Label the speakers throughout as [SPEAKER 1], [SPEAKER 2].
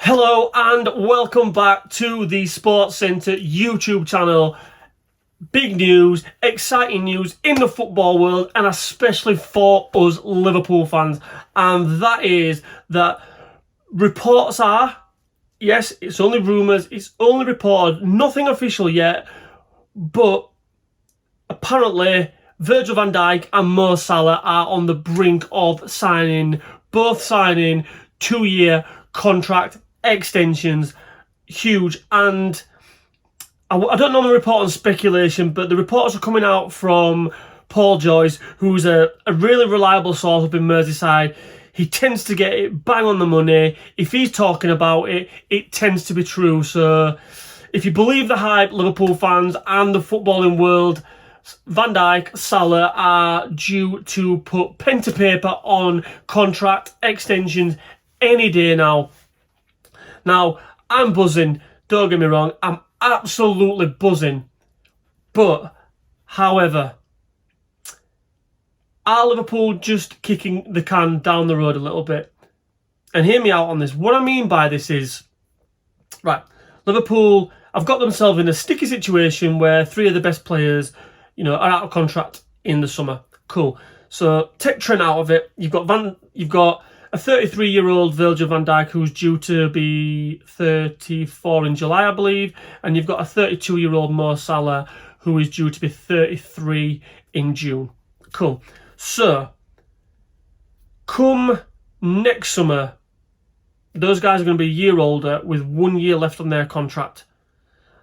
[SPEAKER 1] Hello and welcome back to the Sports Centre YouTube channel. Big news, exciting news in the football world and especially for us Liverpool fans. And that is that reports are, yes, it's only rumours, it's only reported, nothing official yet, but apparently Virgil van Dijk and Mo Salah are on the brink of signing, both signing 2-year contract extensions. Huge. And I don't normally report on speculation, but the reports are coming out from Paul Joyce, who's a really reliable source up in Merseyside. He tends to get it bang on the money. If he's talking about it, it tends to be true. So if you believe the hype, Liverpool fans and the footballing world, Van Dijk, Salah are due to put pen to paper on contract extensions any day now. Now, I'm buzzing, don't get me wrong, I'm absolutely buzzing. But, however, are Liverpool just kicking the can down the road a little bit? And hear me out on this. What I mean by this is, right, Liverpool have got themselves in a sticky situation where 3 of the best players, are out of contract in the summer. Cool. So take Trent out of it. You've got a 33-year-old Virgil van Dijk who's due to be 34 in July, I believe, and you've got a 32-year-old Mo Salah who is due to be 33 in June. Cool. So come next summer, those guys are going to be a year older with 1 year left on their contract.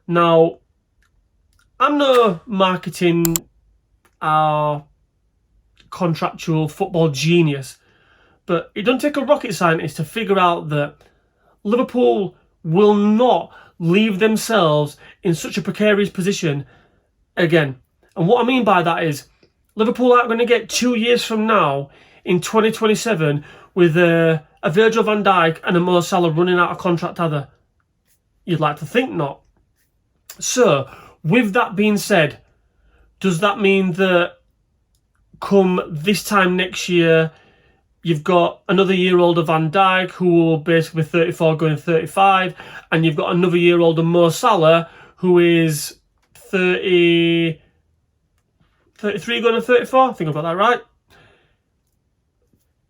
[SPEAKER 1] Now, I'm no marketing contractual football genius, but it doesn't take a rocket scientist to figure out that Liverpool will not leave themselves in such a precarious position again. And what I mean by that is Liverpool aren't going to get 2 years from now in 2027 with a Virgil van Dijk and a Mo Salah running out of contract either. You'd like to think not. So, with that being said, does that mean that come this time next year, you've got another year older Van Dijk who will basically be 34 going 35, and you've got another year older Mo Salah who is 33 going to 34? I think I've got that right.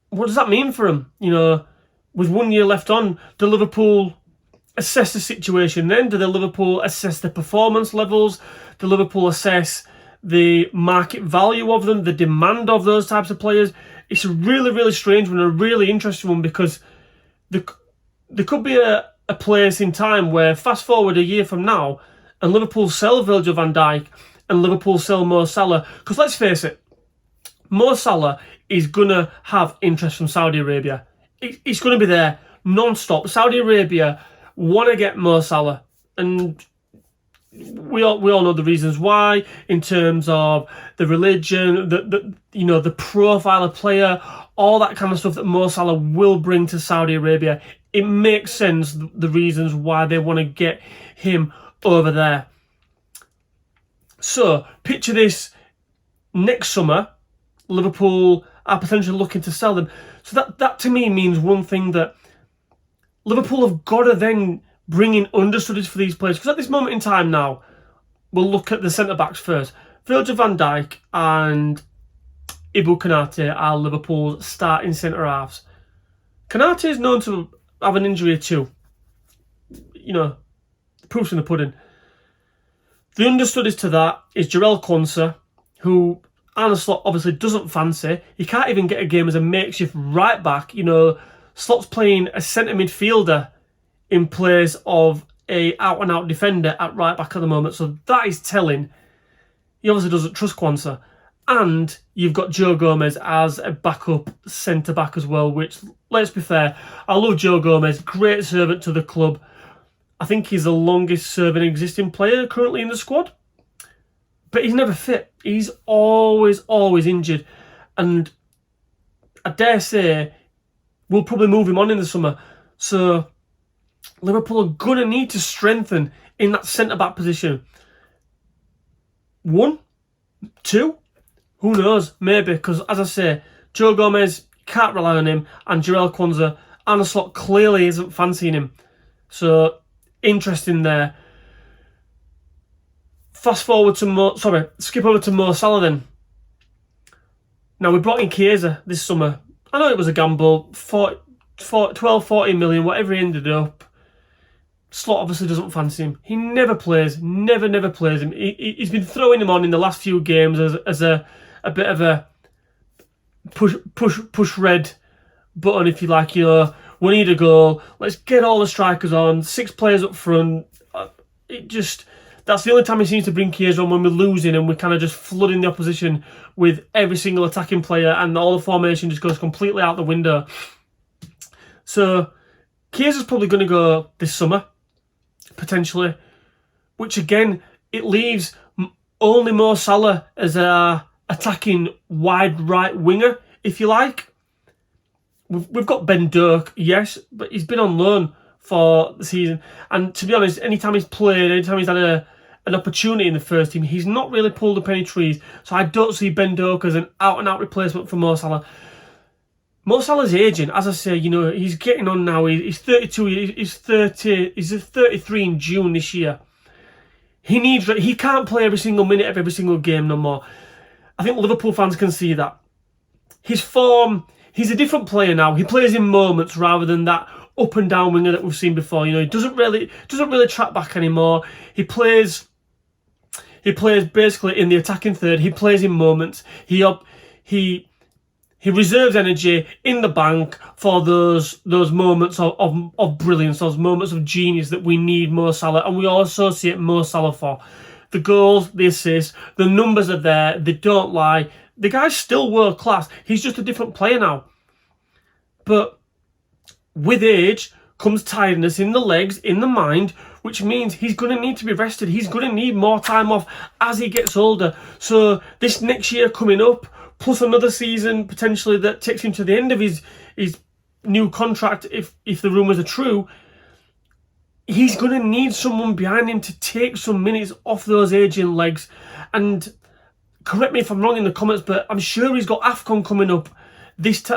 [SPEAKER 1] What does that mean for him? With 1 year left on, do Liverpool assess the situation then? Do the Liverpool assess the performance levels? Do Liverpool assess the market value of them, the demand of those types of players? It's a really, really strange one, a really interesting one, because there could be a place in time where, fast forward a year from now, and Liverpool sell Virgil van Dijk and Liverpool sell Mo Salah. Because let's face it, Mo Salah is going to have interest from Saudi Arabia. It's going to be there non-stop. Saudi Arabia want to get Mo Salah, and we all know the reasons why, in terms of the religion, the profile of player, all that kind of stuff that Mo Salah will bring to Saudi Arabia. It makes sense, the reasons why they want to get him over there. So picture this: next summer, Liverpool are potentially looking to sell them. So that to me means one thing, that Liverpool have got to then bring in understudies for these players. Because at this moment in time now, we'll look at the centre-backs first. Virgil van Dijk and Ibou Konate are Liverpool's starting centre-halves. Konate is known to have an injury too. Proof's in the pudding. The understudies to that is Jarell Quansah, who Arne Slot obviously doesn't fancy. He can't even get a game as a makeshift right back. Slot's playing a centre midfielder in place of a out-and-out defender at right back at the moment. So that is telling. He obviously doesn't trust Quansah. And you've got Joe Gomez as a backup centre-back as well, which, let's be fair, I love Joe Gomez. Great servant to the club. I think he's the longest serving existing player currently in the squad. But he's never fit. He's always injured. And I dare say we'll probably move him on in the summer. So Liverpool are going to need to strengthen in that centre-back position. 1, 2, who knows? Maybe, because as I say, Joe Gomez, can't rely on him, and Jarell Quansah, Arne Slot clearly isn't fancying him. So, interesting there. Skip over to Mo Salah then. Now, we brought in Chiesa this summer. I know it was a gamble, 14 million, whatever he ended up. Slot obviously doesn't fancy him. He never plays, never plays him. He's been throwing him on in the last few games as a bit of a push red button, if you like. You know, we need a goal. Let's get all the strikers on. 6 players up front. That's the only time he seems to bring Chiesa on, when we're losing and we're kind of just flooding the opposition with every single attacking player, and all the formation just goes completely out the window. So Chiesa's probably going to go this summer, potentially, which again, it leaves only Mo Salah as a attacking wide right winger, if you like. We've got Van Dijk, yes, but he's been on loan for the season, and to be honest, anytime he's had an opportunity in the first team, he's not really pulled up any trees. So I don't see Van Dijk as an out-and-out replacement for Mo Salah. Mo Salah's aging, as I say. You know, he's getting on now. He's 32. He's 33 in June this year. He can't play every single minute of every single game no more. I think Liverpool fans can see that. His form, he's a different player now. He plays in moments rather than that up and down winger that we've seen before. You know, he doesn't really track back anymore. He plays basically in the attacking third. He plays in moments. He reserves energy in the bank for those moments of brilliance, those moments of genius that we need Mo Salah, and we all associate Mo Salah for. The goals, the assists, the numbers are there. They don't lie. The guy's still world class. He's just a different player now. But with age comes tiredness in the legs, in the mind, which means he's going to need to be rested. He's going to need more time off as he gets older. So this next year coming up, plus another season potentially that takes him to the end of his new contract, if the rumours are true, he's going to need someone behind him to take some minutes off those aging legs. And correct me if I'm wrong in the comments, but I'm sure he's got AFCON coming up this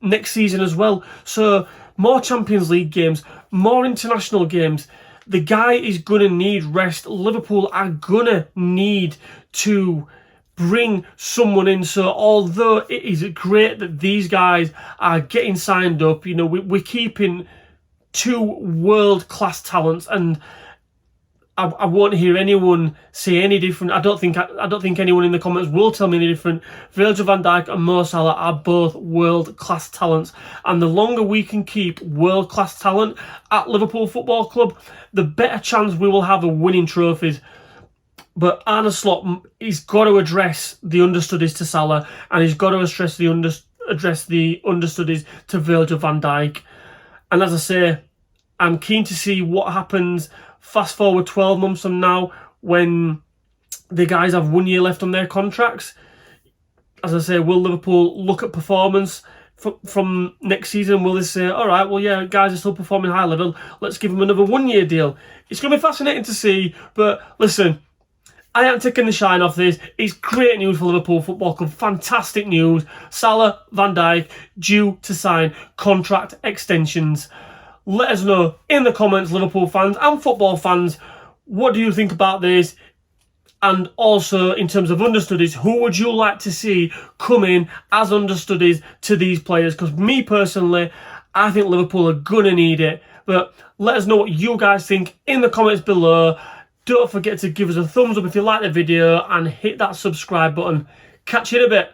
[SPEAKER 1] next season as well. So more Champions League games, more international games. The guy is going to need rest. Liverpool are going to need to bring someone in. So although it is great that these guys are getting signed up, you know, we're keeping 2 world-class talents, and I won't hear anyone say any different. I don't think anyone in the comments will tell me any different. Virgil van Dijk and Mo Salah are both world-class talents, and the longer we can keep world-class talent at Liverpool Football Club, the better chance we will have of winning trophies. But Arne Slot, he's got to address the understudies to Salah, and he's got to address the understudies to Virgil van Dijk. And as I say, I'm keen to see what happens. Fast forward 12 months from now, when the guys have 1 year left on their contracts. As I say, will Liverpool look at performance from next season? Will they say, all right, well, yeah, guys are still performing high level, let's give them another 1 year deal? It's going to be fascinating to see. But listen, I am taking the shine off this. It's great news for Liverpool Football Club. Fantastic news. Salah, Van Dijk, due to sign contract extensions. Let us know in the comments, Liverpool fans and football fans, what do you think about this? And also, in terms of understudies, who would you like to see come in as understudies to these players? Because me personally, I think Liverpool are going to need it. But let us know what you guys think in the comments below. Don't forget to give us a thumbs up if you like the video and hit that subscribe button. Catch you in a bit.